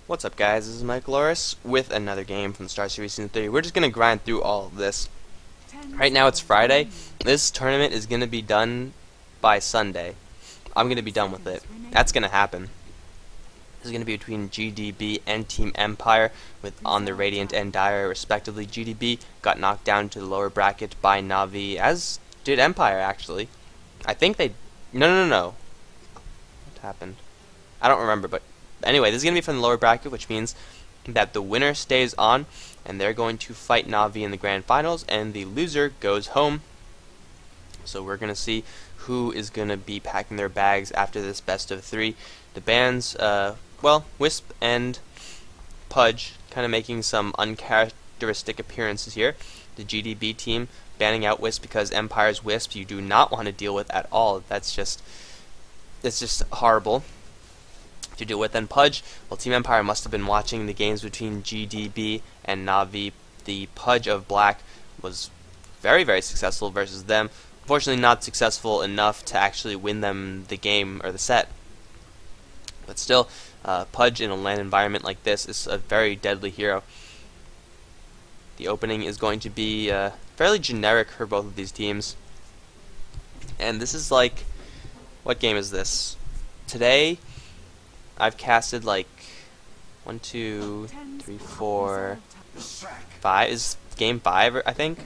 What's up, guys? This is Mike Loris with another game from the Starseries Season 3. We're just going to grind through all of this. Right now it's Friday. This tournament is going to be done by Sunday. I'm going to be done with it. That's going to happen. This is going to be between GDB and Team Empire, with On the Radiant and Dire respectively. GDB got knocked down to the lower bracket by Na'Vi, as did Empire, actually. I think they... No. What happened? I don't remember, but... Anyway, this is going to be from the lower bracket, which means that the winner stays on, and they're going to fight Na'Vi in the grand finals, and the loser goes home. So we're going to see who is going to be packing their bags after this best of three. The bans, well, Wisp and Pudge kind of making some uncharacteristic appearances here. The GDB team banning out Wisp because Empire's Wisp you do not want to deal with at all. It's just horrible to deal with. And Pudge, well, Team Empire must have been watching the games between GDB and Na'Vi. The Pudge of Black was very, very successful versus them. Unfortunately, not successful enough to actually win them the game or the set. But still, Pudge in a LAN environment like this is a very deadly hero. The opening is going to be fairly generic for both of these teams. And this is like, what game is this? Today, I've casted like 1, 2, 3, 4, 5. Is game 5, I think?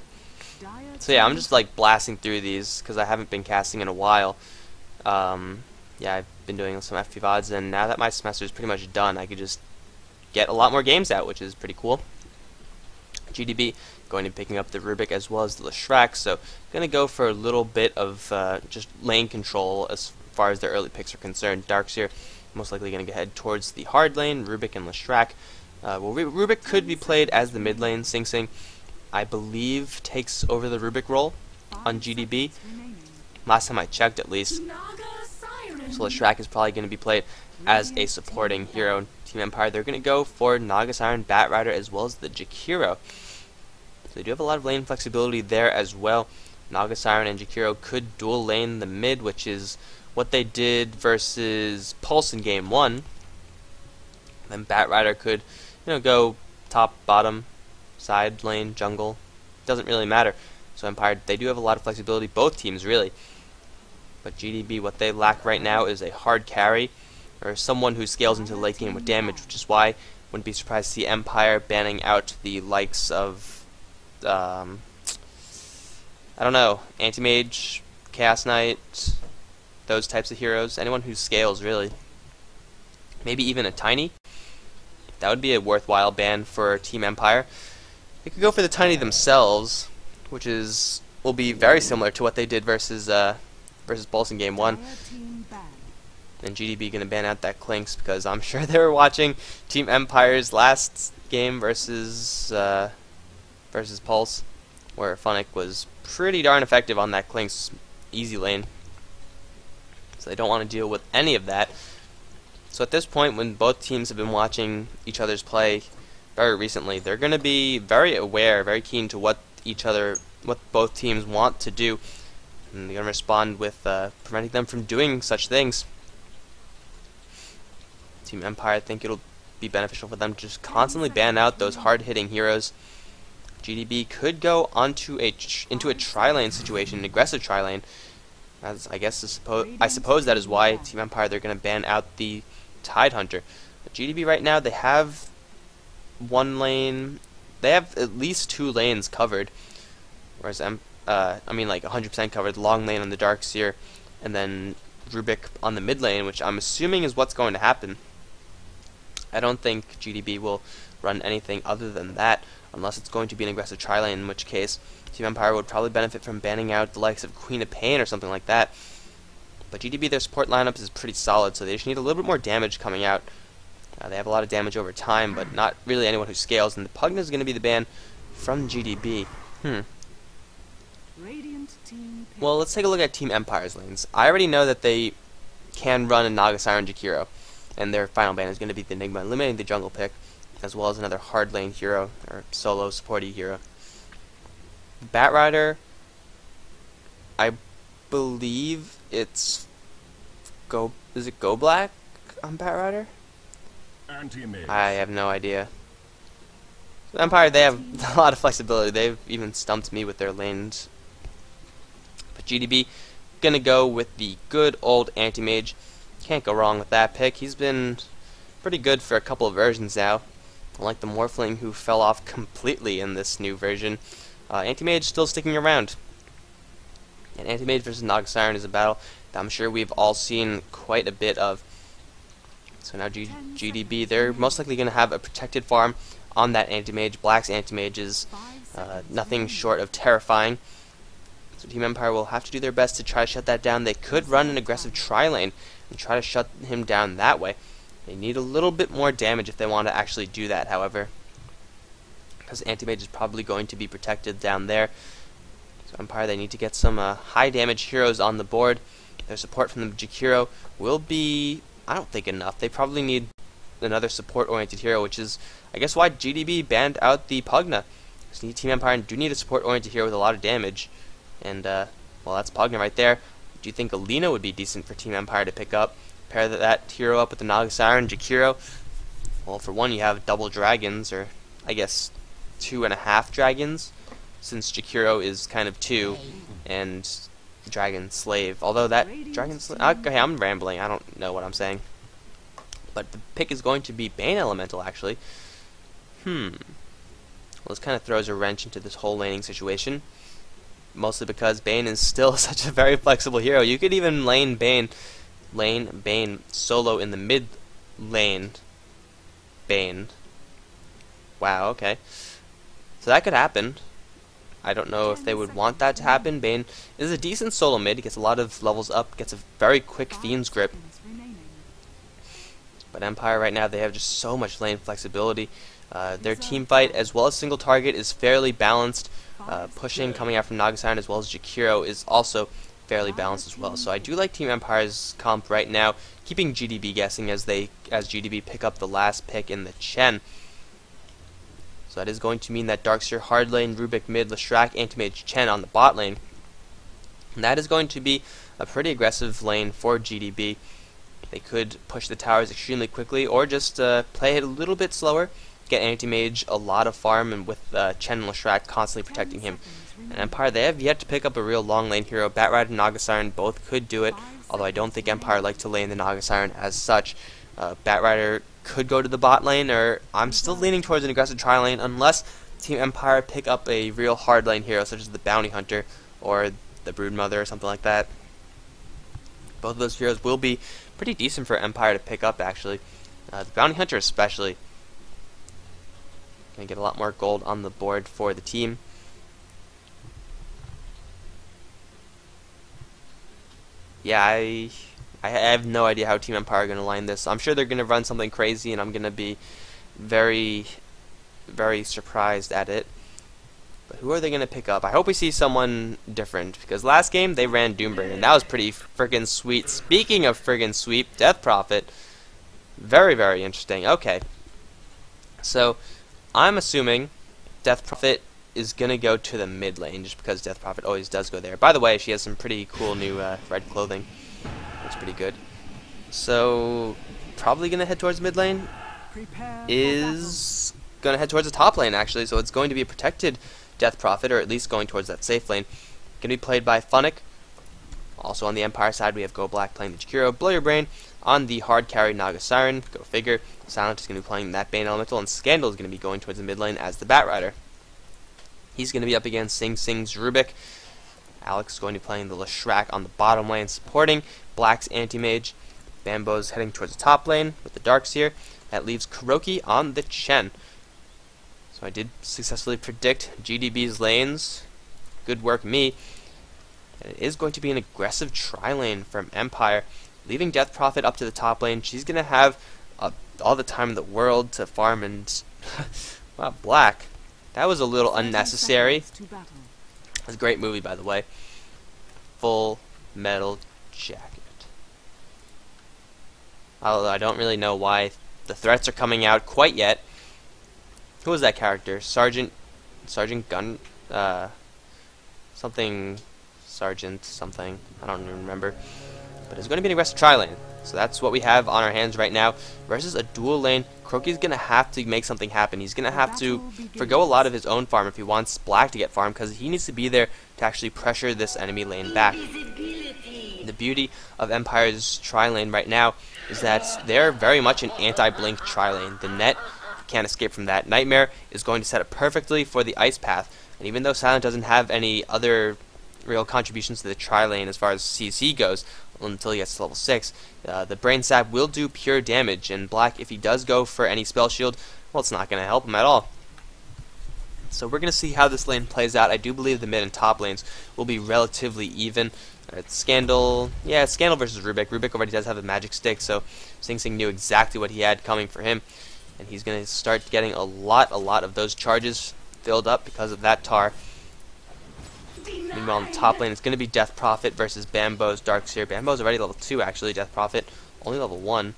So yeah, I'm just like blasting through these because I haven't been casting in a while. Yeah, I've been doing some FP VODs, and now that my semester is pretty much done, I could just get a lot more games out, which is pretty cool. GDB going to be picking up the Rubik as well as the Leshrac, so going to go for a little bit of just lane control as far as their early picks are concerned. Darkseer most likely going to head towards the hard lane. Rubik and Leshrac. Well, Rubik could be played as the mid lane. Sing Sing, I believe, takes over the Rubik role on GDB. Last time I checked, at least. So Leshrac is probably going to be played as a supporting hero. Team Empire, they're going to go for Naga Siren, Bat Rider, as well as the Jakiro. So they do have a lot of lane flexibility there as well. Naga Siren and Jakiro could dual lane the mid, which is what they did versus Pulse in game 1. Then Bat Rider could, go top, bottom, side lane, jungle. Doesn't really matter. So Empire, they do have a lot of flexibility, both teams really. But GDB, what they lack right now is a hard carry, or someone who scales into the late game with damage, which is why I wouldn't be surprised to see Empire banning out the likes of, I don't know, Anti-Mage, Chaos Knight, those types of heroes. Anyone who scales, really. Maybe even a Tiny. That would be a worthwhile ban for Team Empire. They could go for the Tiny themselves, which will be very similar to what they did versus Pulse in game 1. And GDB going to ban out that Clinks because I'm sure they were watching Team Empire's last game versus Pulse, where Funnick was pretty darn effective on that Clinks easy lane. So they don't want to deal with any of that. So at this point, when both teams have been watching each other's play very recently, they're going to be very aware, very keen to what both teams want to do, and they're going to respond with preventing them from doing such things. Team Empire, I think it'll be beneficial for them to just constantly ban out those hard-hitting heroes. GDB could go into a tri-lane situation, an aggressive tri-lane. As I suppose that is why Team Empire, they're going to ban out the Tidehunter. But GDB right now, they have one lane. They have at least 2 lanes covered, whereas like 100% covered. Long lane on the Darkseer, and then Rubik on the mid lane, which I'm assuming is what's going to happen. I don't think GDB will run anything other than that, unless it's going to be an aggressive tri-lane, in which case Team Empire would probably benefit from banning out the likes of Queen of Pain or something like that. But GDB, their support lineup is pretty solid, so they just need a little bit more damage coming out. They have a lot of damage over time, but not really anyone who scales, and the Pugna is going to be the ban from GDB. Well, let's take a look at Team Empire's lanes. I already know that they can run a Naga Siren Jakiro, and their final ban is going to be the Enigma, eliminating the jungle pick, as well as another hard lane hero, or solo supporty hero. Bat Rider, I believe it's Go Black on Bat Rider? I have no idea. Empire, they have a lot of flexibility. They've even stumped me with their lanes. But GDB, gonna go with the good old anti-mage. Can't go wrong with that pick. He's been pretty good for a couple of versions now. Unlike the Morphling, who fell off completely in this new version. Anti-mage still sticking around. And Anti-Mage versus Naga Siren is a battle that I'm sure we've all seen quite a bit of. So now GDB, they're most likely going to have a protected farm on that Anti-Mage. Black's Anti-Mage is nothing short of terrifying. So Team Empire will have to do their best to try to shut that down. They could run an aggressive tri-lane and try to shut him down that way. They need a little bit more damage if they want to actually do that, however. Because Anti-Mage is probably going to be protected down there. Empire, they need to get some high damage heroes on the board. Their support from the Jakiro will be, I don't think, enough. They probably need another support-oriented hero, which is, I guess, why GDB banned out the Pugna. So Team Empire do need a support-oriented hero with a lot of damage. And, well, that's Pugna right there. Do you think Alina would be decent for Team Empire to pick up? Pair that hero up with the Naga Siren, Jakiro. Well, for one, you have double dragons, or, I guess, 2.5 dragons. Since Jakiro is kind of 2, and Dragon Slave. Although that Dragon Slave... Okay, I'm rambling. I don't know what I'm saying. But the pick is going to be Bane Elemental, actually. Well, this kind of throws a wrench into this whole laning situation. Mostly because Bane is still such a very flexible hero. You could even lane Bane solo in the mid lane. Bane. Wow, okay. So that could happen. I don't know if they would want that to happen. Bane is a decent solo mid. He gets a lot of levels up, gets a very quick Fiend's Grip. But Empire right now, they have just so much lane flexibility. Their team fight, as well as single target, is fairly balanced. Pushing, coming out from Naga Siren, as well as Jakiro, is also fairly balanced as well. So I do like Team Empire's comp right now, keeping GDB guessing as GDB pick up the last pick in the Chen. So that is going to mean that Darkseer hard lane, Rubik mid, Leshrac, Anti-Mage, Chen on the bot lane. And that is going to be a pretty aggressive lane for GDB. They could push the towers extremely quickly, or just play it a little bit slower, get Anti-Mage a lot of farm, and with Chen and Leshrac constantly protecting him. And Empire, they have yet to pick up a real long lane hero. Batrider and Naga Siren both could do it, although I don't think Empire like to lane the Naga Siren as such. Batrider could go to the bot lane, or I'm still leaning towards an aggressive tri-lane unless Team Empire pick up a real hard lane hero such as the Bounty Hunter or the Broodmother or something like that. Both of those heroes will be pretty decent for Empire to pick up, actually. The Bounty Hunter especially. Gonna get a lot more gold on the board for the team. Yeah, I have no idea how Team Empire are going to line this. I'm sure they're going to run something crazy, and I'm going to be very, very surprised at it. But who are they going to pick up? I hope we see someone different, because last game they ran Doombringer, and that was pretty friggin' sweet. Speaking of friggin' sweet, Death Prophet. Very, very interesting. Okay. So, I'm assuming Death Prophet is going to go to the mid lane, just because Death Prophet always does go there. By the way, she has some pretty cool new red clothing. Looks pretty good. So, probably going to head towards mid lane. Is going to head towards the top lane, actually. So, it's going to be a protected Death Prophet, or at least going towards that safe lane. Going to be played by Funnick. Also on the Empire side, we have Go Black playing the Jakiro. Blow Your Brain on the hard carry Naga Siren. Go figure. Silent is going to be playing that Bane Elemental, and Scandal is going to be going towards the mid lane as the Batrider. He's going to be up against Sing Sing's Rubik. Alex is going to be playing the Leshrac on the bottom lane, supporting Black's Anti-Mage. Bambo's heading towards the top lane with the Darkseer. That leaves Kuroki on the Chen. So I did successfully predict GDB's lanes. Good work, me. And it is going to be an aggressive tri-lane from Empire, leaving Death Prophet up to the top lane. She's going to have all the time in the world to farm, and wow, Black. That was a little unnecessary. It's a great movie, by the way. Full Metal Jacket. Although I don't really know why the threats are coming out quite yet. Who was that character? Sergeant Gun, something, Sergeant something. I don't even remember. But it's going to be an aggressive tri-lane. So that's what we have on our hands right now versus a dual lane. Croaky's going to have to make something happen. He's going to have to forgo a lot of his own farm if he wants Black to get farm, because he needs to be there to actually pressure this enemy lane back. The beauty of Empire's tri-lane right now is that they're very much an anti-blink tri-lane. The net can't escape from that. Nightmare is going to set up perfectly for the ice path, and even though Silent doesn't have any other real contributions to the tri-lane as far as CC goes until he gets to level 6, the Brain Sap will do pure damage, and Black, if he does go for any spell shield, well, it's not going to help him at all. So we're going to see how this lane plays out. I do believe the mid and top lanes will be relatively even. It's Scandal, yeah, it's Scandal versus Rubik. Rubik already does have a magic stick, so Sing Sing knew exactly what he had coming for him, and he's going to start getting a lot of those charges filled up because of that tar. Meanwhile, on the top lane, it's going to be Death Prophet versus Bambo's Darkseer. Bambo's already level 2, actually. Death Prophet only level 1.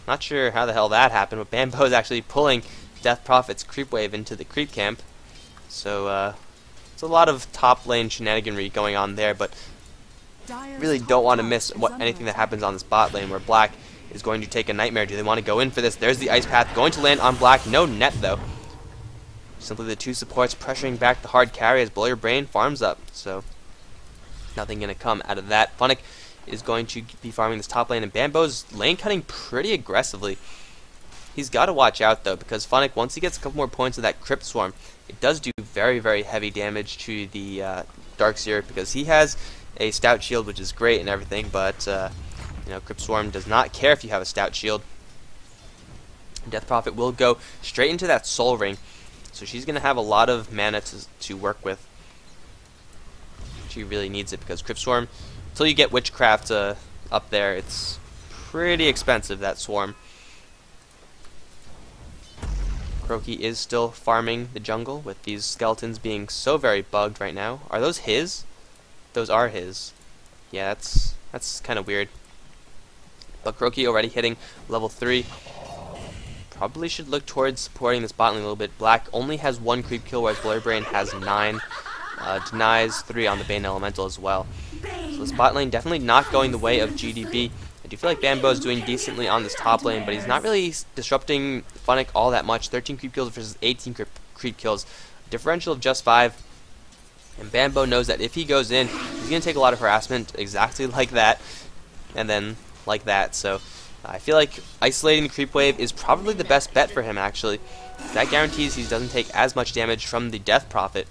Not sure how the hell that happened, but Bambo's actually pulling Death Prophet's creep wave into the creep camp. So, it's a lot of top lane shenaniganry going on there, but really don't want to miss anything that happens on this bot lane where Black is going to take a Nightmare. Do they want to go in for this? There's the Ice Path going to land on Black. No net, though. Simply the two supports pressuring back the hard carry as Blow Your Brain farms up. So, nothing going to come out of that. Funnick is going to be farming this top lane, and Bambo's lane cutting pretty aggressively. He's got to watch out, though, because Funnick, once he gets a couple more points of that Crypt Swarm, it does do very heavy damage to the Darkseer, because he has a stout shield, which is great and everything, but you know, Crypt Swarm does not care if you have a stout shield. Death Prophet will go straight into that Soul Ring, so she's going to have a lot of mana to work with. She really needs it, because Crypt Swarm, until you get Witchcraft up there, it's pretty expensive, that Swarm. Croaky is still farming the jungle, with these skeletons being so very bugged right now. Are those his? Those are his. Yeah, that's kind of weird. But Croaky already hitting level 3. Probably should look towards supporting this bot lane a little bit. Black only has 1 creep kill, whereas Blur Brain has 9. Denies 3 on the Bane Elemental as well. So this bot lane definitely not going the way of GDB. I do feel like Bambo's doing decently on this top lane, but he's not really disrupting Funnick all that much. 13 creep kills versus 18 creep kills. Differential of just 5. And Bambo knows that if he goes in, he's going to take a lot of harassment exactly like that. And then like that. So I feel like isolating the creep wave is probably the best bet for him, actually. That guarantees he doesn't take as much damage from the Death Prophet.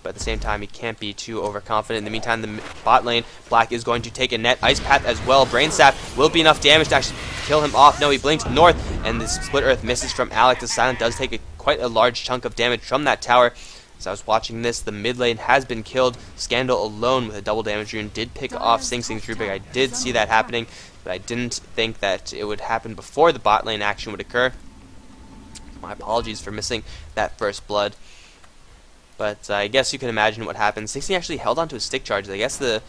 But at the same time, he can't be too overconfident. In the meantime, the bot lane, Black is going to take a net Ice Path as well. Brain Sap will be enough damage to actually kill him off. No, he blinks north, and the Split Earth misses from Alex. The Silent does take quite a large chunk of damage from that tower. As I was watching this, the mid lane has been killed. Scandal alone with a double damage rune did pick off Sing Sing's Rubik. I did see that happening, but I didn't think that it would happen before the bot lane action would occur. My apologies for missing that first blood. But I guess you can imagine what happened. Sing Sing actually held onto his stick charges. I guess the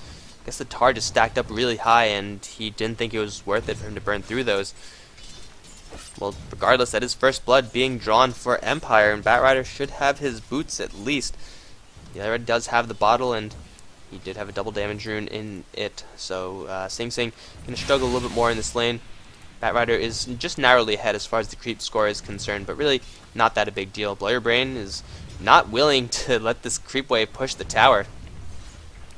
tar just stacked up really high, and he didn't think it was worth it for him to burn through those. Well, regardless, that is first blood being drawn for Empire, and Batrider should have his boots at least. He already does have the bottle, and he did have a double damage rune in it. So Sing Sing going to struggle a little bit more in this lane. Batrider is just narrowly ahead as far as the creep score is concerned, but really not that a big deal. Blow Your Brain is not willing to let this creep wave push the tower.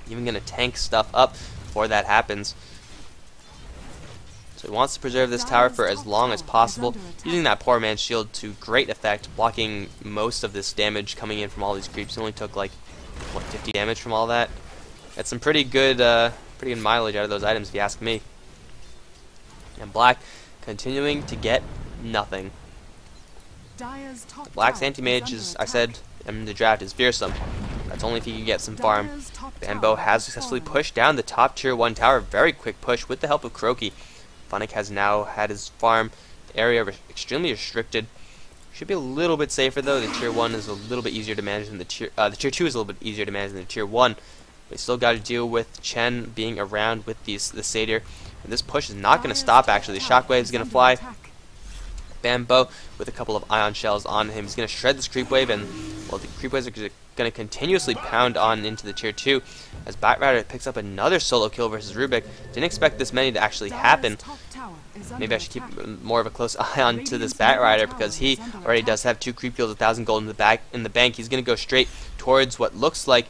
Even going to tank stuff up before that happens. So he wants to preserve this tower for as long as possible, using that poor man's shield to great effect, blocking most of this damage coming in from all these creeps. It only took like, what, 50 damage from all that? That's some pretty good mileage out of those items, if you ask me. And Black continuing to get nothing. Black's anti-mage, as I said in the draft, is fearsome. That's only if he can get some farm. Bambo has successfully pushed down the top tier 1 tower. Very quick push with the help of Croaky. Funnick has now had his farm area extremely restricted. Should be a little bit safer though. The tier 1 is a little bit easier to manage than the tier 2 is a little bit easier to manage than the tier 1. We still got to deal with Chen being around with the Satyr. And this push is not going to stop, actually. The Shockwave is going to fly. Bambo with a couple of ion shells on him. He's going to shred this creep wave, and well, the creep waves are going to continuously pound on into the tier 2 as Batrider picks up another solo kill versus Rubik. Didn't expect this many to actually happen. Maybe I should keep more of a close eye on to this Batrider because he already does have 2 creep kills, 1,000 gold in the bank. He's going to go straight towards what looks like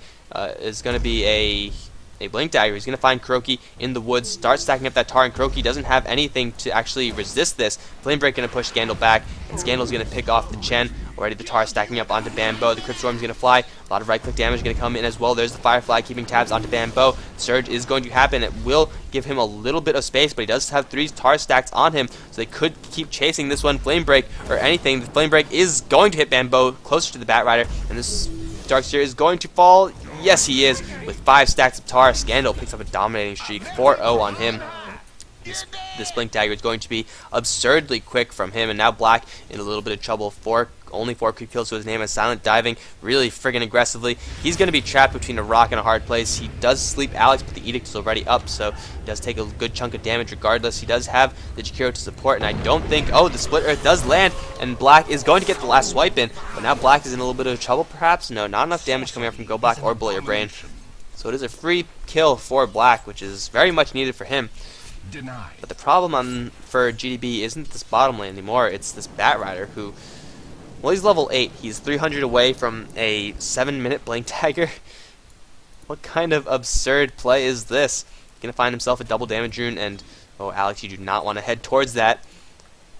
is going to be a Blink Dagger. He's going to find Kuroki in the woods, start stacking up that tar, and Kuroki doesn't have anything to actually resist this. Flame Break going to push Scandal back, and Scandal's going to pick off the Chen. Already the tar stacking up onto Bambo. The Crypt Storm's going to fly. A lot of right-click damage going to come in as well. There's the Firefly keeping tabs onto Bambo. Surge is going to happen. It will give him a little bit of space, but he does have 3 tar stacks on him, so they could keep chasing this one. Flame Break or anything. The Flame Break is going to hit Bambo closer to the Batrider, and this Darkseer is going to fall. Yes, he is. With 5 stacks of tar, Scandal picks up a dominating streak, 4-0 on him. This Blink Dagger is going to be absurdly quick from him, and now Black in a little bit of trouble. Only 4 creep kills to his name as Silent diving really friggin' aggressively. He's going to be trapped between a rock and a hard place. He does sleep Alex, but the Edict is already up, so he does take a good chunk of damage regardless. He does have the Jakiro to support, and I don't think... Oh, the Split Earth does land, and Black is going to get the last swipe in, but now Black is in a little bit of trouble perhaps. No, not enough damage coming out from Go Black or Bullet Your Brain. So it is a free kill for Black, which is very much needed for him. Denied. But the problem for GDB isn't this bottom lane anymore, it's this Batrider who... Well, he's level 8. He's 300 away from a 7-minute Blink Dagger. What kind of absurd play is this? He's going to find himself a double damage rune, and... Oh, Alex, you do not want to head towards that.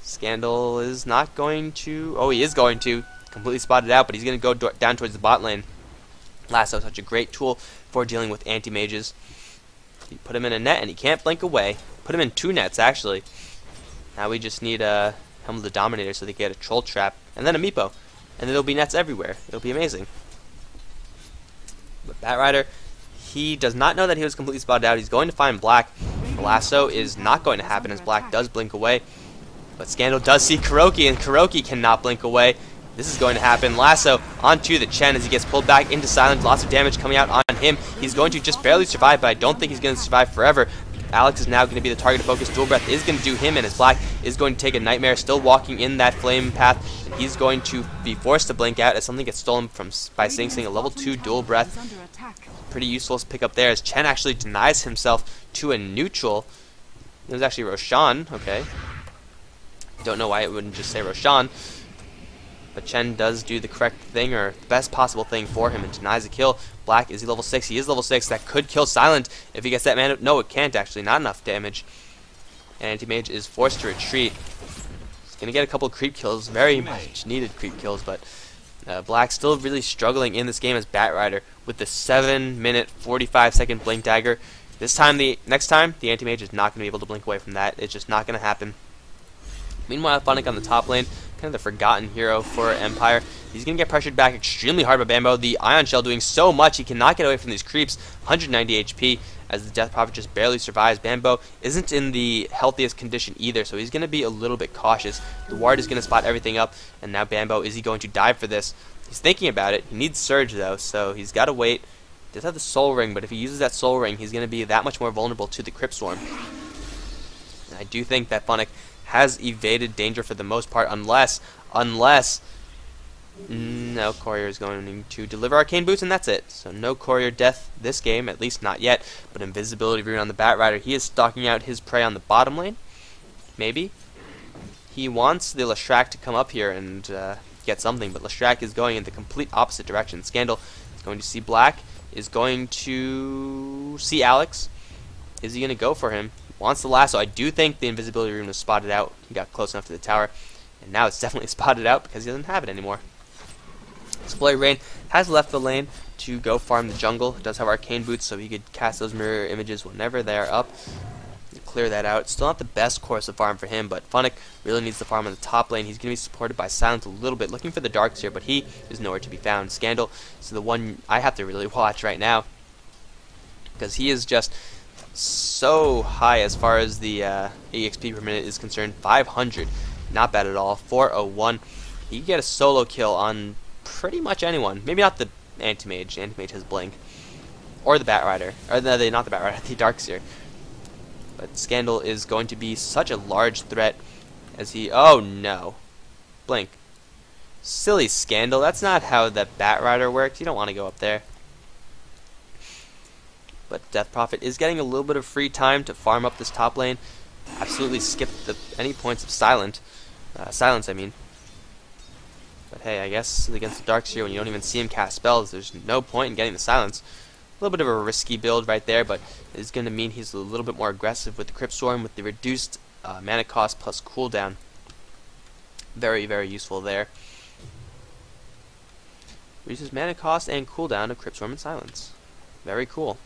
Scandal is not going to... Oh, he is going to. Completely spotted out, but he's going to go down towards the bot lane. Lasso is such a great tool for dealing with anti-mages. You put him in a net, and he can't blink away. Put him in 2 nets, actually. Now we just need a Helm of the Dominator so they get a Troll Trap, and then a Meepo. And then there'll be nets everywhere. It'll be amazing. But Batrider, he does not know that he was completely spotted out. He's going to find Black. The lasso is not going to happen as Black does blink away. But Scandal does see Kuroki, and Kuroki cannot blink away. This is going to happen. Lasso onto the Chen as he gets pulled back into silence. Lots of damage coming out on him. He's going to just barely survive, but I don't think he's going to survive forever. Alex is now going to be the target of focus. Dual Breath is going to do him, and his Black is going to take a Nightmare, still walking in that flame path. And he's going to be forced to blink out as something gets stolen by Sing Sing. A level 2 Dual Breath. Pretty useful pick up there as Chen actually denies himself to a neutral. It was actually Roshan. Okay. Don't know why it wouldn't just say Roshan. But Chen does do the correct thing, or the best possible thing for him, and denies a kill. Black, is he level 6? He is level 6. That could kill Silent if he gets that mana. No, it can't actually. Not enough damage. And Anti-Mage is forced to retreat. He's going to get a couple creep kills. Very much needed creep kills, but Black still really struggling in this game as Batrider with the 7-minute, 45-second Blink Dagger. Next time, the Anti-Mage is not going to be able to blink away from that. It's just not going to happen. Meanwhile, Phonic on the top lane, kind of the forgotten hero for Empire. He's going to get pressured back extremely hard by Bambo. The Ion Shell doing so much, he cannot get away from these creeps. 190 HP as the Death Prophet just barely survives. Bambo isn't in the healthiest condition either, so he's going to be a little bit cautious. The Ward is going to spot everything up, and now Bambo, is he going to dive for this? He's thinking about it. He needs Surge, though, so he's got to wait. He does have the Soul Ring, but if he uses that Soul Ring, he's going to be that much more vulnerable to the Crypt Storm. And I do think that Phonic has evaded danger for the most part, unless no, Courier is going to deliver Arcane Boots, and that's it. So no Courier death this game, at least not yet. But Invisibility Rune on the Batrider. He is stalking out his prey on the bottom lane. Maybe. He wants the Leshrac to come up here and get something, but Leshrac is going in the complete opposite direction. Scandal is going to see Black, is going to see Alex. Is he going to go for him? Wants the lasso. I do think the Invisibility Rune was spotted out. He got close enough to the tower. And now it's definitely spotted out because he doesn't have it anymore. Exploit Rain has left the lane to go farm the jungle. He does have Arcane Boots, so he could cast those mirror images whenever they're up. Clear that out. Still not the best course of farm for him, but Phonic really needs to farm on the top lane. He's going to be supported by Silent a little bit, looking for the Darkseer, but he is nowhere to be found. Scandal is the one I have to really watch right now because he is just so high as far as the EXP per minute is concerned. 500. Not bad at all. 401. He can get a solo kill on pretty much anyone. Maybe not the Anti-Mage. Anti-Mage has Blink. Or the Batrider. Or no, not the Batrider, the Darkseer. But Scandal is going to be such a large threat as he... Oh no. Blink. Silly Scandal. That's not how the Bat Rider works. You don't want to go up there. But Death Prophet is getting a little bit of free time to farm up this top lane. Absolutely skip any points of silence, I mean. But hey, I guess against the Darkseer, when you don't even see him cast spells, there's no point in getting the silence. A little bit of a risky build right there, but it's going to mean he's a little bit more aggressive with the Crypt Storm with the reduced mana cost plus cooldown. Very, very useful there. Reduces mana cost and cooldown of Crypt Storm and Silence. Very cool.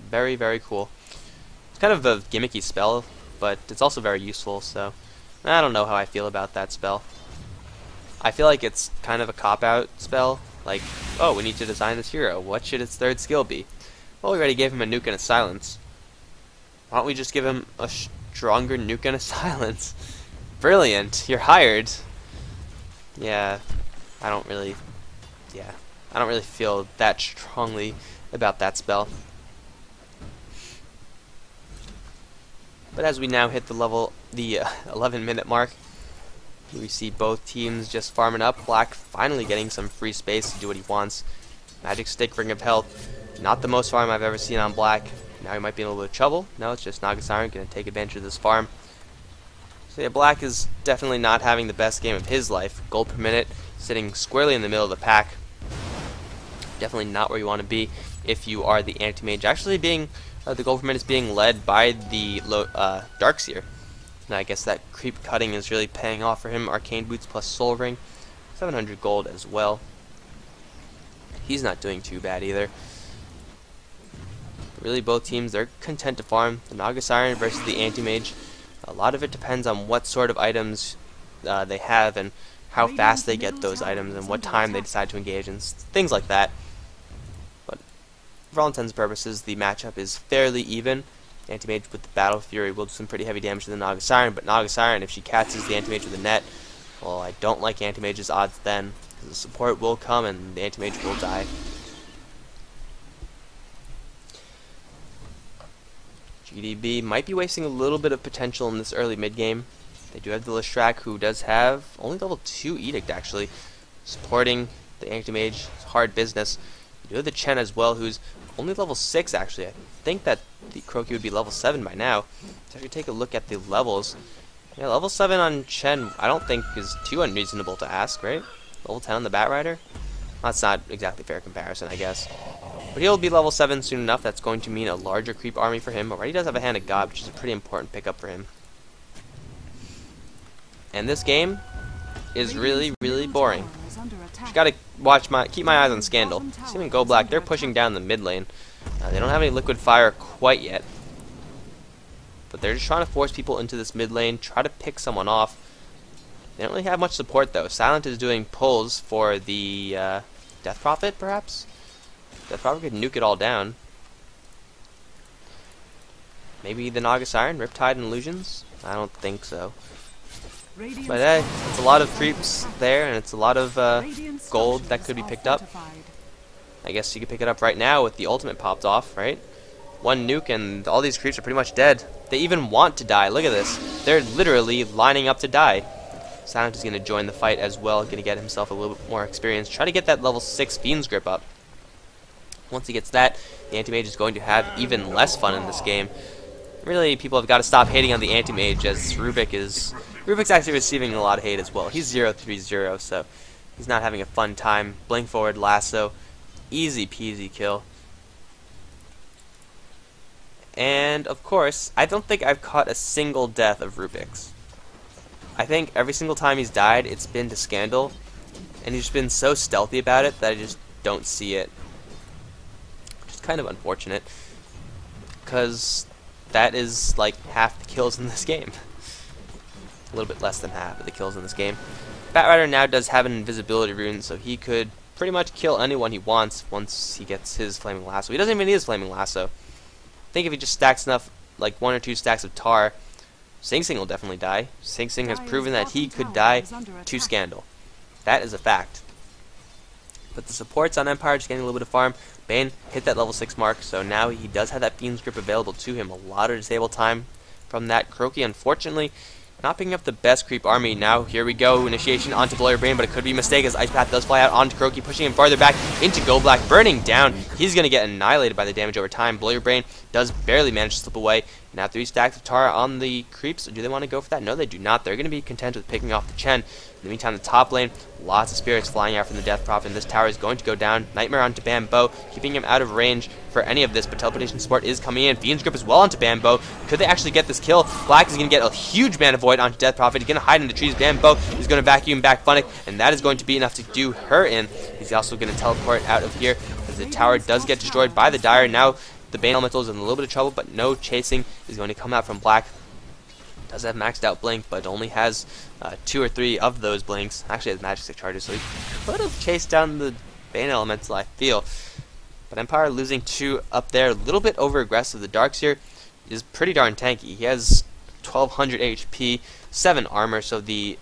Very, very cool. It's kind of a gimmicky spell, but it's also very useful, so I don't know how I feel about that spell. I feel like it's kind of a cop-out spell. Like, oh, we need to design this hero. What should its third skill be? Well, we already gave him a nuke and a silence. Why don't we just give him a stronger nuke and a silence? Brilliant. You're hired. Yeah, I don't really feel that strongly about that spell. But as we now hit the 11-minute mark, we see both teams just farming up. Black finally getting some free space to do what he wants. Magic Stick, Ring of Health. Not the most farm I've ever seen on Black. Now he might be in a little bit of trouble. No, it's just Naga Siren going to take advantage of this farm. So yeah, Black is definitely not having the best game of his life. Gold per minute, sitting squarely in the middle of the pack. Definitely not where you want to be if you are the anti-mage. Actually being, the gold per minute is being led by the Darkseer. Now I guess that creep cutting is really paying off for him. Arcane Boots plus Soul Ring. 700 gold as well. He's not doing too bad either. Really, both teams, they're content to farm. The Naga Siren versus the Anti-Mage. A lot of it depends on what sort of items they have and how fast they get those items and what time they decide to engage and things like that. But for all intents and purposes, the matchup is fairly even. Anti-Mage with the Battle Fury will do some pretty heavy damage to the Naga Siren, but Naga Siren, if she catches the Anti-Mage with a net, well, I don't like Anti-Mage's odds then, because the support will come and the Anti-Mage will die. GDB might be wasting a little bit of potential in this early mid-game. They do have the Lishrak, who does have only level 2 Edict, actually, supporting the Anti-Mage. It's hard business. You do have the Chen as well, who's only level 6, actually. I think that the Croaky would be level 7 by now. So if you take a look at the levels, yeah, level 7 on Chen I don't think is too unreasonable to ask, right? Level 10 on the Bat Rider? That's not exactly a fair comparison, I guess. But he'll be level 7 soon enough. That's going to mean a larger creep army for him. Already does have a Hand of God, which is a pretty important pickup for him. And this game is really, really boring. Just gotta keep my eyes on Scandal. See him go Black. They're pushing down the mid lane. They don't have any liquid fire quite yet, but they're just trying to force people into this mid lane, try to pick someone off. They don't really have much support though. Silent is doing pulls for the Death Prophet, perhaps? Death Prophet could nuke it all down. Maybe the Naga Siren, Riptide, and Illusions? I don't think so. But hey, it's a lot of creeps there, and it's a lot of gold that could be picked up. I guess you could pick it up right now with the ultimate popped off, right? One nuke and all these creeps are pretty much dead. They even want to die. Look at this. They're literally lining up to die. Silent is going to join the fight as well, going to get himself a little bit more experience. Try to get that level 6 Fiend's Grip up. Once he gets that, the Anti-Mage is going to have even less fun in this game. Really, people have got to stop hating on the Anti-Mage, as Rubik's actually receiving a lot of hate as well. He's 0-3-0, so he's not having a fun time. Blink forward, lasso. Easy peasy kill. And, of course, I don't think I've caught a single death of Rubik's. I think every single time he's died, it's been to Scandal. And he's been so stealthy about it that I just don't see it. Which is kind of unfortunate, because that is like half the kills in this game. A little bit less than half of the kills in this game. Bat Rider now does have an invisibility rune, so he could pretty much kill anyone he wants once he gets his Flaming Lasso. He doesn't even need his Flaming Lasso. I think if he just stacks enough, like 1 or 2 stacks of tar, Sing Sing will definitely die. Sing Sing has proven that he could die to Scandal. That is a fact. But the supports on Empire just getting a little bit of farm. Bane hit that level 6 mark, so now he does have that Fiend's Grip available to him. A lot of disable time from that Croaky, unfortunately. not picking up the best creep army. Now, here we go. Initiation onto Blur Brain, but it could be a mistake as Ice Path does fly out onto Kuroki, pushing him farther back into Go Black, burning down. He's going to get annihilated by the damage over time. Blur Brain does barely manage to slip away. Now 3 stacks of Tara on the creeps. Do they want to go for that? No, they do not. They're going to be content with picking off the Chen. In the meantime, the top lane, lots of spirits flying out from the Death Prophet, and this tower is going to go down. Nightmare onto Bambo, keeping him out of range for any of this, but teleportation support is coming in. Fiend's Grip as well onto Bambo. Could they actually get this kill? Black is going to get a huge Mana Void onto Death Prophet. He's going to hide in the trees. Bambo is going to vacuum back Funnick, and that is going to be enough to do her in. He's also going to teleport out of here as the tower does get destroyed by the Dire. Now the Bane Elemental is in a little bit of trouble, but no chasing is going to come out from Black. Does have maxed out Blink, but only has 2 or 3 of those Blinks. Actually has Magic Stick charges, so he could have chased down the Bane Elemental, I feel. But Empire losing 2 up there, a little bit over aggressive. The Darkseer is pretty darn tanky. He has 1200 HP, 7 armor, so the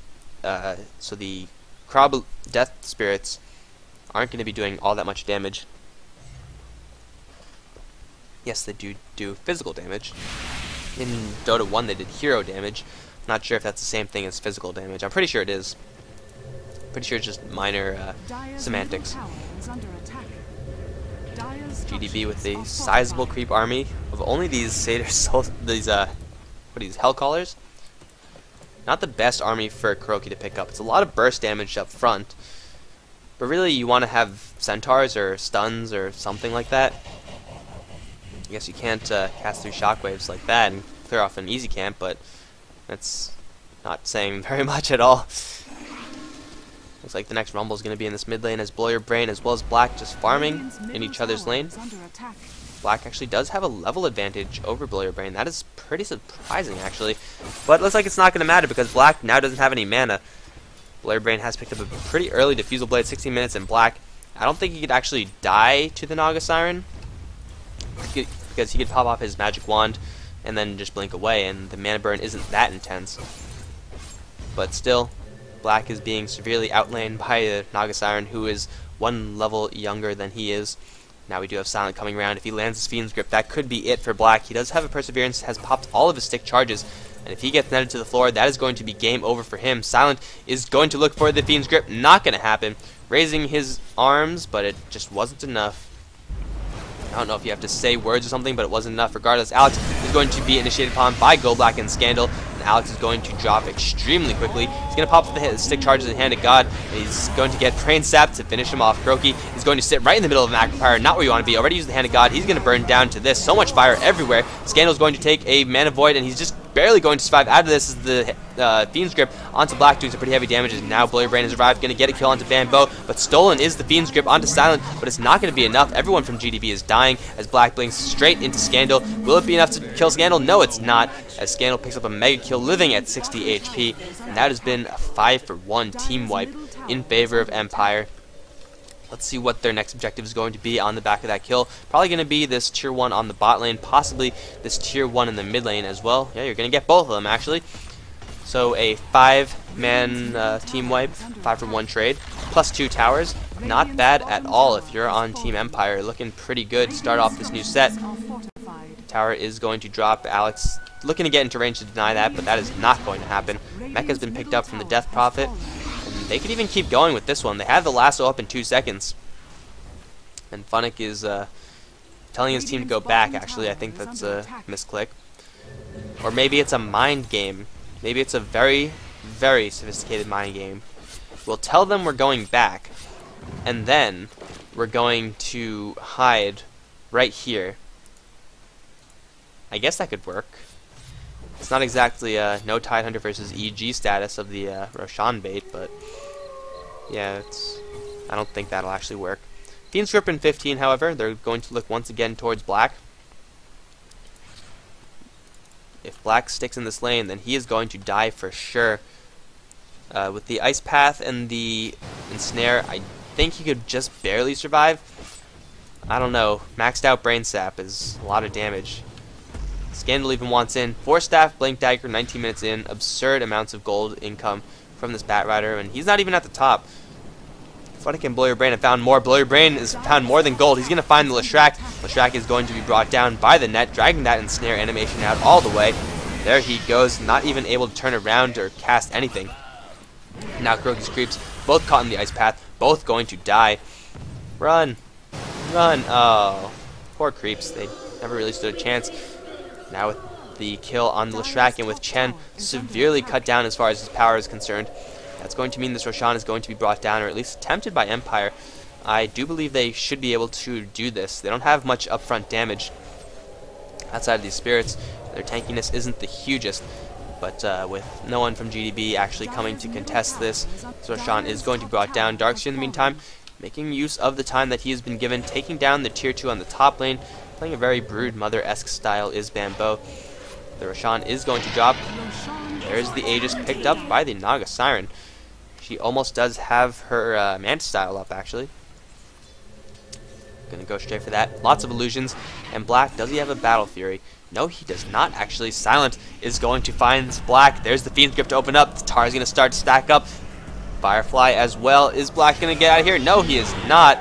Crab Death Spirits aren't going to be doing all that much damage. Yes, they do physical damage. In Dota 1 they did hero damage. Not sure if that's the same thing as physical damage. I'm pretty sure it is. Pretty sure it's just minor semantics. GDB with a sizable creep army of only these these Hellcallers. Not the best army for Kuroki to pick up. It's a lot of burst damage up front. But really you want to have centaurs or stuns or something like that. I guess you can't cast through shockwaves like that and clear off an easy camp, but that's not saying very much at all. Looks like the next rumble is going to be in this mid lane as Blur Brain as well as Black just farming in each other's lane. Black actually does have a level advantage over Blur Brain. That is pretty surprising actually, but it looks like it's not going to matter because Black now doesn't have any mana. Blur Brain has picked up a pretty early Diffusal Blade, 16 minutes, and Black, I don't think he could actually die to the Naga Siren, because he could pop off his magic wand and then just blink away, and the mana burn isn't that intense. But still, Black is being severely outlaned by the Naga Siren, who is 1 level younger than he is. Now we do have Silent coming around. If he lands his Fiend's Grip, that could be it for Black. He does have a Perseverance, has popped all of his stick charges, and if he gets netted to the floor, that is going to be game over for him. Silent is going to look for the Fiend's Grip. Not going to happen. Raising his arms, but it just wasn't enough. I don't know if you have to say words or something, but it wasn't enough. Regardless, Alex is going to be initiated upon by Go Black and Scandal, and Alex is going to drop extremely quickly. He's going to pop the stick charges in Hand of God, and he's going to get Brain Sap to finish him off. Kuroki is going to sit right in the middle of Magpire, not where you want to be. Already used the Hand of God. He's going to burn down to this. So much fire everywhere. Scandal's going to take a Mana Void, and he's just barely going to survive out of this as the Fiend's Grip onto Black doing some pretty heavy damage. And now Blur Brain has arrived, going to get a kill onto Bambo, but stolen is the Fiend's Grip onto Silent, but it's not going to be enough. Everyone from GDB is dying as Black blinks straight into Scandal. Will it be enough to kill Scandal? No, it's not, as Scandal picks up a mega kill living at 60 HP, and that has been a 5-for-1 team wipe in favor of Empire. Let's see what their next objective is going to be on the back of that kill. Probably going to be this tier 1 on the bot lane, possibly this tier 1 in the mid lane as well. Yeah, you're going to get both of them actually. So a 5-man team wipe, 5-for-1 trade, plus 2 towers. Not bad at all if you're on Team Empire. Looking pretty good to start off this new set. Tower is going to drop. Alex looking to get into range to deny that, but that is not going to happen. Mecha's been picked up from the Death Prophet. They could even keep going with this one. They have the lasso up in 2 seconds. And Funnick is telling his team to go back, actually. I think that's a misclick. Or maybe it's a mind game. Maybe it's a very, very sophisticated mind game. We'll tell them we're going back. And then we're going to hide right here. I guess that could work. It's not exactly no Tidehunter versus EG status of the Roshan bait, but yeah, I don't think that'll actually work. Fiend's Grip in 15, however, they're going to look once again towards Black. If Black sticks in this lane, then he is going to die for sure. With the Ice Path and the Ensnare, I think he could just barely survive. I don't know. Maxed out Brain Sap is a lot of damage. Scandal even wants in. 4 staff, Blink Dagger, 19 minutes in. Absurd amounts of gold income from this Bat Rider, and he's not even at the top. Funnick and Blur Brain have found more. Blur Brain has found more than gold. He's going to find the Leshrac. Leshrac is going to be brought down by the net, dragging that Ensnare animation out all the way. There he goes, not even able to turn around or cast anything. Now Kuroki's creeps, both caught in the ice path, both going to die. Run! Run! Oh, poor creeps. They never really stood a chance. Now with the kill on the Leshrac and with Chen severely cut down as far as his power is concerned, that's going to mean this Roshan is going to be brought down, or at least attempted by Empire. I do believe they should be able to do this. They don't have much upfront damage outside of these spirits. Their tankiness isn't the hugest, but with no one from GDB actually coming to contest this, Roshan is going to be brought down. Darkseer in the meantime, making use of the time that he has been given, taking down the tier 2 on the top lane, playing a very Brood Mother-esque style is Bambo. The Roshan is going to drop. There's the Aegis picked up by the Naga Siren. She almost does have her Manta style up, actually. Gonna go straight for that. Lots of illusions. And Black, does he have a Battle Fury? No, he does not, actually. Silent is going to find Black. There's the Fiend's Grip to open up. The Tar's gonna start to stack up. Firefly as well. Is Black gonna get out of here? No, he is not.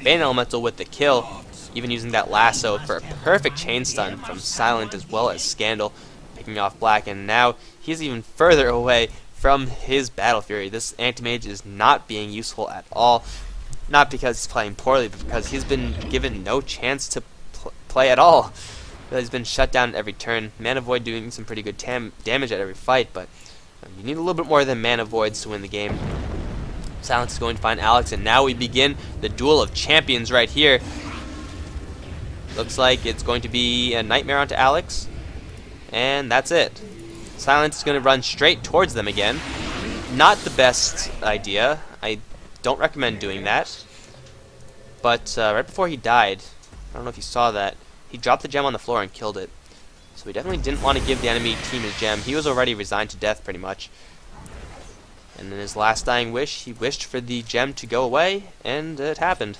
Bane Elemental with the kill. Even using that lasso for a perfect chain stun from Silent as well as Scandal. Picking off Black, and now he's even further away from his Battle Fury. This Anti-Mage is not being useful at all. Not because he's playing poorly, but because he's been given no chance to play at all. He's been shut down at every turn. Mana Void doing some pretty good damage at every fight, but you need a little bit more than Mana Voids to win the game. Silence is going to find Alex, and now we begin the duel of champions right here. Looks like it's going to be a Nightmare onto Alex, and that's it. Silence is going to run straight towards them again. Not the best idea. I don't recommend doing that. But right before he died, I don't know if you saw that, he dropped the gem on the floor and killed it. So he definitely didn't want to give the enemy team his gem. He was already resigned to death pretty much. And in his last dying wish, he wished for the gem to go away, and it happened.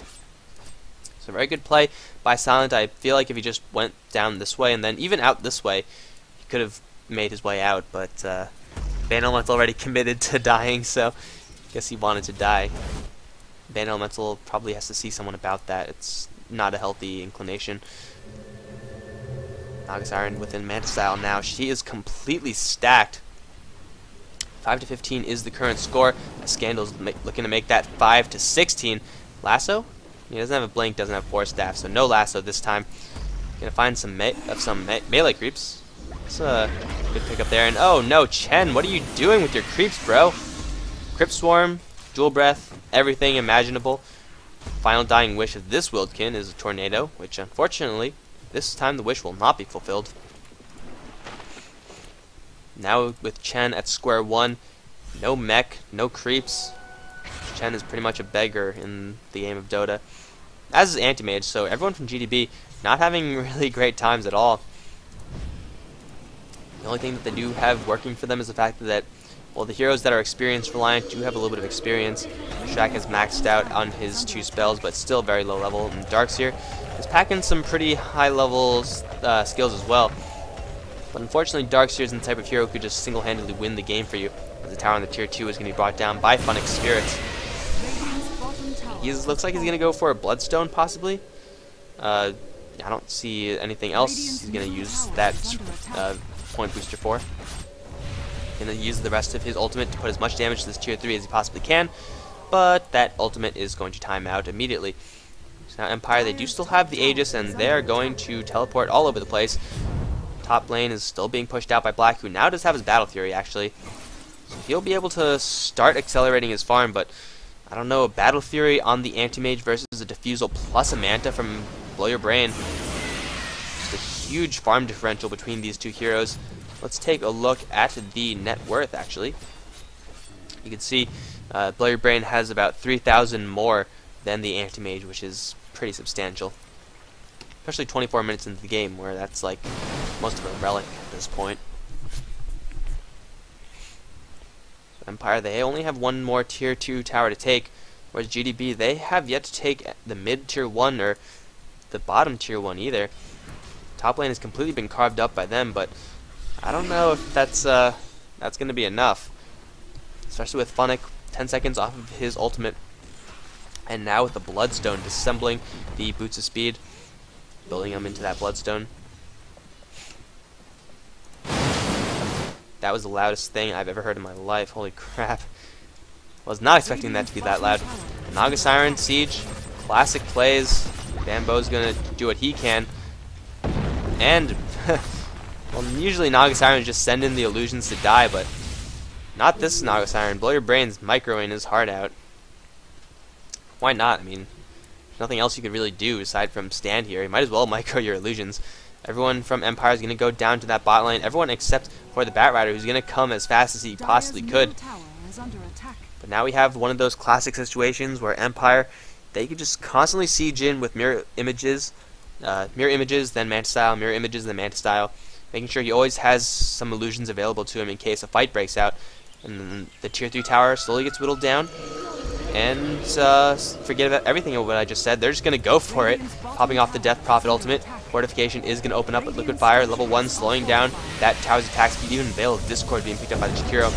So very good play by Silent. I feel like if he just went down this way and then even out this way, he could have made his way out, but Bane Elemental already committed to dying, so I guess he wanted to die. Bane Elemental probably has to see someone about that. It's not a healthy inclination. Naga Siren within Manta style now. She is completely stacked. 5-15 is the current score. Scandal's looking to make that 5-16. Lasso? He doesn't have a blink, doesn't have Force Staff, so no lasso this time. Gonna find some melee creeps. It's a good pickup there. And oh no, Chen, what are you doing with your creeps, bro? Crypt Swarm, Jewel Breath, everything imaginable. Final dying wish of this Wildkin is a Tornado, which unfortunately, this time the wish will not be fulfilled. Now with Chen at square one, no mech, no creeps. Chen is pretty much a beggar in the game of Dota. As is Anti-Mage, so everyone from GDB not having really great times at all. The only thing that they do have working for them is the fact that, well, the heroes that are experience reliant do have a little bit of experience. Shaq has maxed out on his 2 spells, but still very low level. And Darkseer is packing some pretty high level skills as well. But unfortunately, Darkseer isn't the type of hero who could just single-handedly win the game for you, as the tower on the tier 2 is going to be brought down by Funnick Spirits. He looks like he's going to go for a Bloodstone, possibly. I don't see anything else he's going to use that point booster for. Going to use the rest of his ultimate to put as much damage to this tier 3 as he possibly can, but that ultimate is going to time out immediately. So now Empire, they do still have the Aegis, and they're going to teleport all over the place. Top lane is still being pushed out by Black, who now does have his Battle Fury, actually. So he'll be able to start accelerating his farm, but I don't know, a Battle Fury on the Anti-Mage versus a Diffusal plus a Manta from Blow Your Brain. Just a huge farm differential between these two heroes. Let's take a look at the net worth, actually. You can see Blow Your Brain has about 3,000 more than the Anti-Mage, which is pretty substantial. Especially 24 minutes into the game, where that's like most of a relic at this point. So Empire, they only have one more tier 2 tower to take, whereas GDB, they have yet to take the mid tier 1 or the bottom tier 1 either. Top lane has completely been carved up by them, but I don't know if that's going to be enough. Especially with Funnick 10 seconds off of his ultimate. And now with the Bloodstone, disassembling the Boots of Speed, building them into that Bloodstone. That was the loudest thing I've ever heard in my life. Holy crap. Was not expecting that to be that loud. Naga Siren, Siege, classic plays. Bambo's gonna do what he can. And, well, usually Naga Sirens just send in the illusions to die, but not this Naga Siren. Blow your brains, microing his heart out. Why not? I mean, there's nothing else you could really do aside from stand here. You might as well micro your illusions. Everyone from Empire is going to go down to that bot lane. Everyone except for the Batrider, who's going to come as fast as he possibly could. But now we have one of those classic situations where Empire, they could just constantly siege in with mirror images, then Manta Style, mirror images, then Manta Style, making sure he always has some illusions available to him in case a fight breaks out. And then the tier 3 tower slowly gets whittled down. And forget about everything of what I just said. They're just going to go for it. Popping off the Death Prophet ultimate. Fortification is going to open up with Liquid Fire. Level 1 slowing down that tower's attack speed. Even Veil of Discord being picked up by the Jakiro.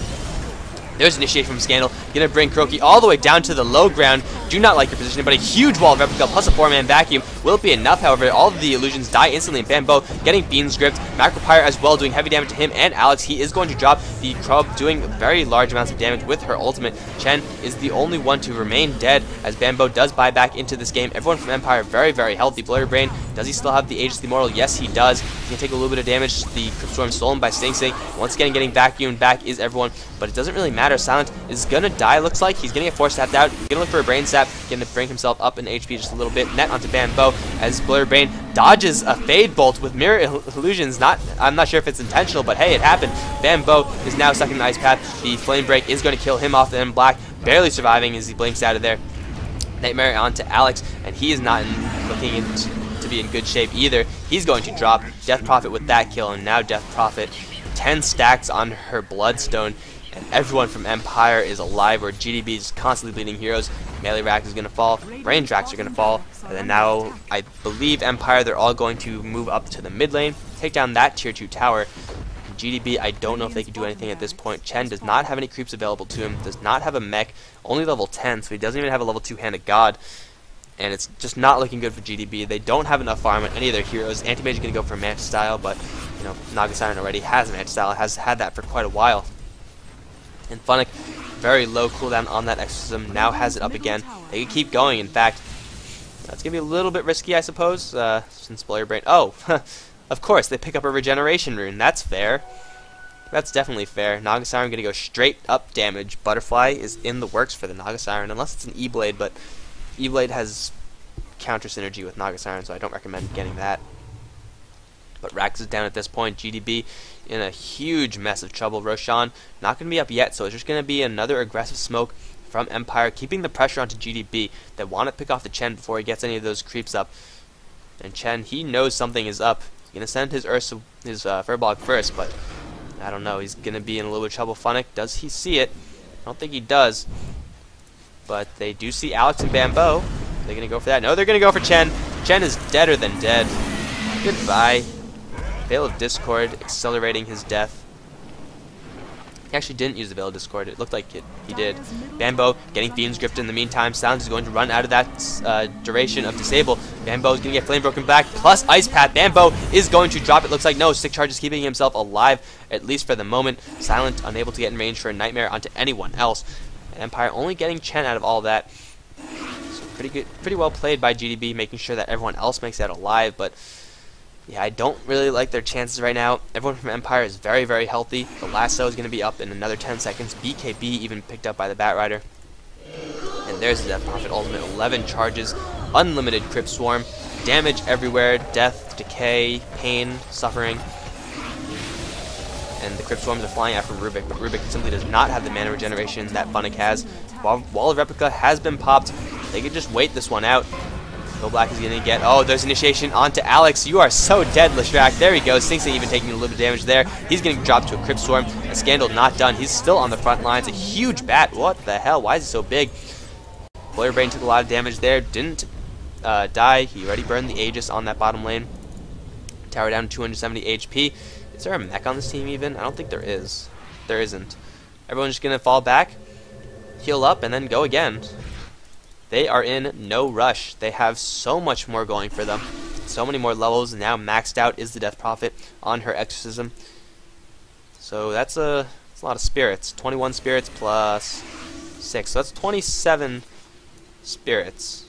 There's Initiation from Scandal. Going to bring Kuroki all the way down to the low ground. Do not like your position, but a huge wall of replica plus a 4-man vacuum. Will it be enough? However, all of the illusions die instantly. And Bambo getting Fiend's Grip. Macro Pyre as well doing heavy damage to him and Alex. He is going to drop the Krub, doing very large amounts of damage with her ultimate. Chen is the only one to remain dead as Bambo does buy back into this game. Everyone from Empire very, very healthy. Blow your brain. Does he still have the Aegis the Immortal? Yes, he does. He's going to take a little bit of damage. The Crypt Storm stolen by Sting Sting. Once again, getting vacuumed back is everyone, but it doesn't really matter. Silent is going to die, looks like. He's going to get force tapped out. He's going to look for a Brain Sap. Going to bring himself up in HP just a little bit. Net onto Bambo as Blow your Brain dodges a Fade Bolt with Mirror Illusions. I'm not sure if it's intentional, but hey, it happened. Bambo is now stuck in the Ice Path. The Flame Break is going to kill him off the Black, barely surviving as he blinks out of there. Nightmare onto Alex, and he is not looking to be in good shape either. He's going to drop Death Prophet with that kill, and now Death Prophet 10 stacks on her Bloodstone, and everyone from Empire is alive, where GDB is constantly bleeding heroes. Melee Rack is going to fall, Range Racks are going to fall, and then now I believe Empire, they're all going to move up to the mid lane, take down that tier 2 tower. GDB, I don't know if they can do anything at this point. Chen does not have any creeps available to him, does not have a mech, only level 10, so he doesn't even have a level 2 Hand of God. And it's just not looking good for GDB. They don't have enough farm on any of their heroes. Anti-Mage is going to go for Manta Style, but you know, Naga Siren already has Manta Style, has had that for quite a while. And Funnick, very low cooldown on that Exorcism, now has it up again. They can keep going, in fact. That's going to be a little bit risky, I suppose, since Blow Your Brain. Oh, of course, they pick up a Regeneration Rune. That's fair. That's definitely fair. Naga Siren going to go straight up damage. Butterfly is in the works for the Naga Siren, unless it's an E-Blade, but E-Blade has counter synergy with Naga Siren, so I don't recommend getting that. But Rax is down at this point. GDB in a huge mess of trouble. Roshan not going to be up yet, so it's just going to be another aggressive smoke from Empire, keeping the pressure onto GDB. They want to pick off the Chen before he gets any of those creeps up. And Chen, he knows something is up. He's going to send his Furbolg first, but I don't know. He's going to be in a little bit of trouble. Funnick, does he see it? I don't think he does. But they do see Alex and Bambo. They're going to go for that. No, they're going to go for Chen. Chen is deader than dead. Goodbye. Veil of Discord accelerating his death. He actually didn't use the Veil of Discord. It looked like he did. Bambo getting Fiend's Grip in the meantime. Silence is going to run out of that duration of Disable. Bambo is going to get Flame Broken back, plus Ice Path. Bambo is going to drop. It looks like no. Stick Charge is keeping himself alive, at least for the moment. Silent unable to get in range for a Nightmare onto anyone else. And Empire only getting Chen out of all that. So pretty good, pretty well played by GDB, making sure that everyone else makes it out alive, but yeah, I don't really like their chances right now. Everyone from Empire is very, very healthy. The lasso is going to be up in another 10 seconds. BKB even picked up by the Batrider. And there's the Death Prophet ultimate. 11 charges, unlimited Crypt Swarm, damage everywhere, death, decay, pain, suffering. And the Crypt Swarms are flying out from Rubik, but Rubik simply does not have the mana regeneration that Funnick has. Wall of Replica has been popped. They could just wait this one out. Go Black is going to get... Oh, there's Initiation onto Alex. You are so dead, Leshrac. There he goes. Sting Sting even taking a little bit of damage there. He's getting dropped to a Crypt Swarm. A Scandal not done. He's still on the front lines. A huge bat. What the hell? Why is he so big? Blow Brain took a lot of damage there. Didn't die. He already burned the Aegis on that bottom lane. Tower down to 270 HP. Is there a mech on this team even? I don't think there is. There isn't. Everyone's just going to fall back, heal up, and then go again. They are in no rush. They have so much more going for them. So many more levels. Now maxed out is the Death Prophet on her Exorcism. So that's a lot of spirits. 21 spirits plus 6. So that's 27 spirits.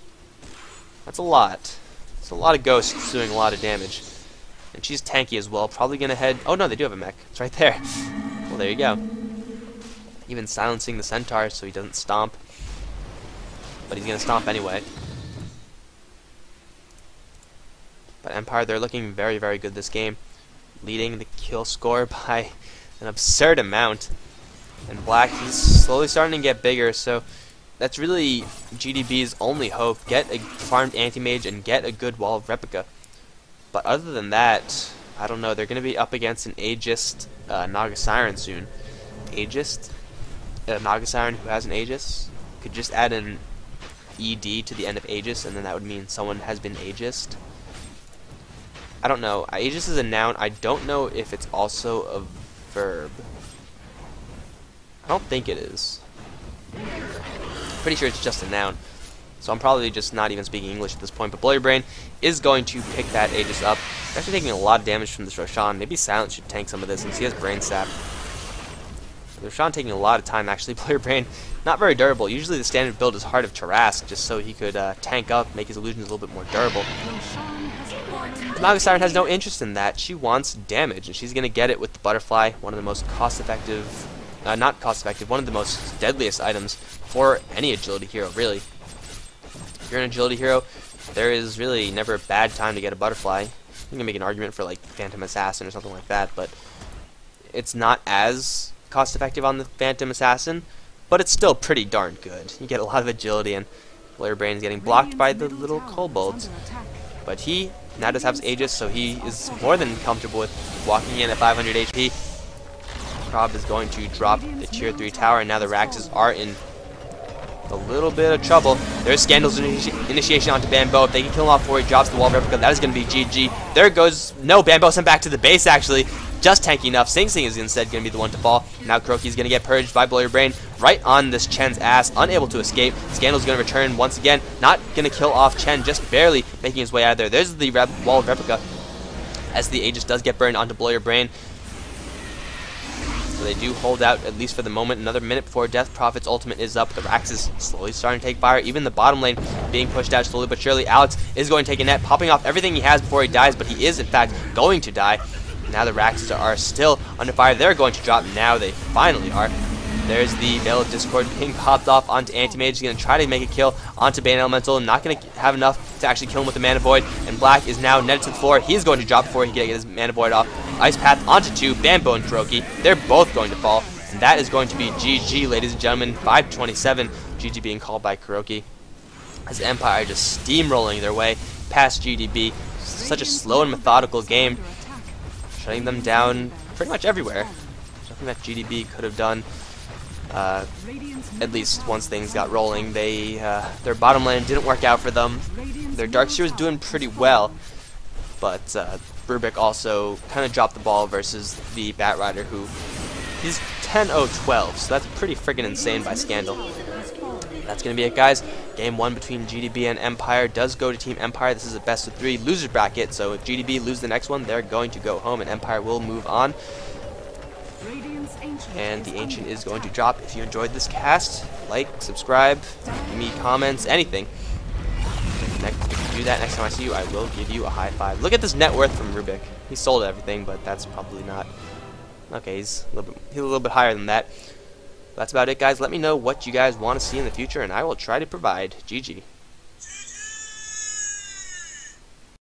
That's a lot. It's a lot of ghosts doing a lot of damage. And she's tanky as well. Probably going to head... Oh, no, they do have a mech. It's right there. Well, there you go. Even silencing the centaur so he doesn't stomp. But he's going to stomp anyway. But Empire, they're looking very, very good this game. Leading the kill score by an absurd amount. And Black, he's slowly starting to get bigger, so that's really GDB's only hope. Get a farmed anti-mage and get a good wall of replica. But other than that, I don't know. They're going to be up against an Aegis Naga Siren soon. Aegis? Naga Siren who has an Aegis? Could just add an ED to the end of Aegis, and then that would mean someone has been Aegised. I don't know. Aegis is a noun. I don't know if it's also a verb. I don't think it is. Pretty sure it's just a noun. So I'm probably just not even speaking English at this point. But Blow Your Brain is going to pick that Aegis up. He's actually taking a lot of damage from this Roshan. Maybe Silence should tank some of this since he has Brain Sap. Roshan taking a lot of time actually. Blow Your Brain, not very durable. Usually the standard build is Heart of Tarask just so he could tank up, make his illusions a little bit more durable. Naga Siren has no interest in that. She wants damage, and she's going to get it with the Butterfly, one of the most cost-effective, not cost-effective, one of the most deadliest items for any agility hero, really. If you're an agility hero, there is really never a bad time to get a Butterfly. You can make an argument for, like, Phantom Assassin or something like that, but it's not as cost-effective on the Phantom Assassin, but it's still pretty darn good. You get a lot of agility, and Blow Your Brain is getting blocked by the little kobolds. But he now does have his Aegis, so he is more than comfortable with walking in at 500 HP. Prob is going to drop the tier 3 tower, and now the Raxes are in a little bit of trouble. There's Scandal's initiation onto Bambo. If they can kill him off before he drops the wall of replica, that is going to be GG. There goes... No, Bambo sent back to the base, actually. Just tanky enough. Sing Sing is instead going to be the one to fall. Now Kuroki's going to get purged by Blow Your Brain right on this Chen's ass, unable to escape. Scandal's going to return once again, not going to kill off Chen, just barely making his way out of there. There's the wall of replica as the Aegis does get burned onto Blow Your Brain. So they do hold out, at least for the moment. Another minute before Death Prophet's ultimate is up. The Rax is slowly starting to take fire. Even the bottom lane being pushed out slowly but surely. Alex is going to take a net, popping off everything he has before he dies, but he is, in fact, going to die. Now the Raxes are still under fire. They're going to drop. Now they finally are. There's the Veil of Discord being popped off onto Anti-Mage. He's going to try to make a kill onto Bane Elemental. Not going to have enough to actually kill him with the Mana Void. And Black is now netted to the floor. He's going to drop before he can get his Mana Void off. Ice Path onto 2. Bambo and Kuroki. They're both going to fall. And that is going to be GG, ladies and gentlemen. 527. GG being called by Kuroki. As Empire just steamrolling their way past GDB. Such a slow and methodical game. Shutting them down pretty much everywhere. Something that GDB could have done. At least once things got rolling. Their bottom lane didn't work out for them. Their Darkseer was doing pretty well, but Rubik also kind of dropped the ball versus the Batrider, who he's 10-0-12, so that's pretty friggin' insane by Scandal. That's going to be it, guys. Game 1 between GDB and Empire does go to Team Empire. This is a best of 3 loser bracket, so if GDB lose the next one, they're going to go home, and Empire will move on. And the Ancient is going to drop. If you enjoyed this cast, like, subscribe, give me comments, anything. If you do that next time I see you, I will give you a high five. Look at this net worth from Rubik. He sold everything, but that's probably not... Okay, he's a little bit higher than that. That's about it, guys. Let me know what you guys want to see in the future, and I will try to provide. GG.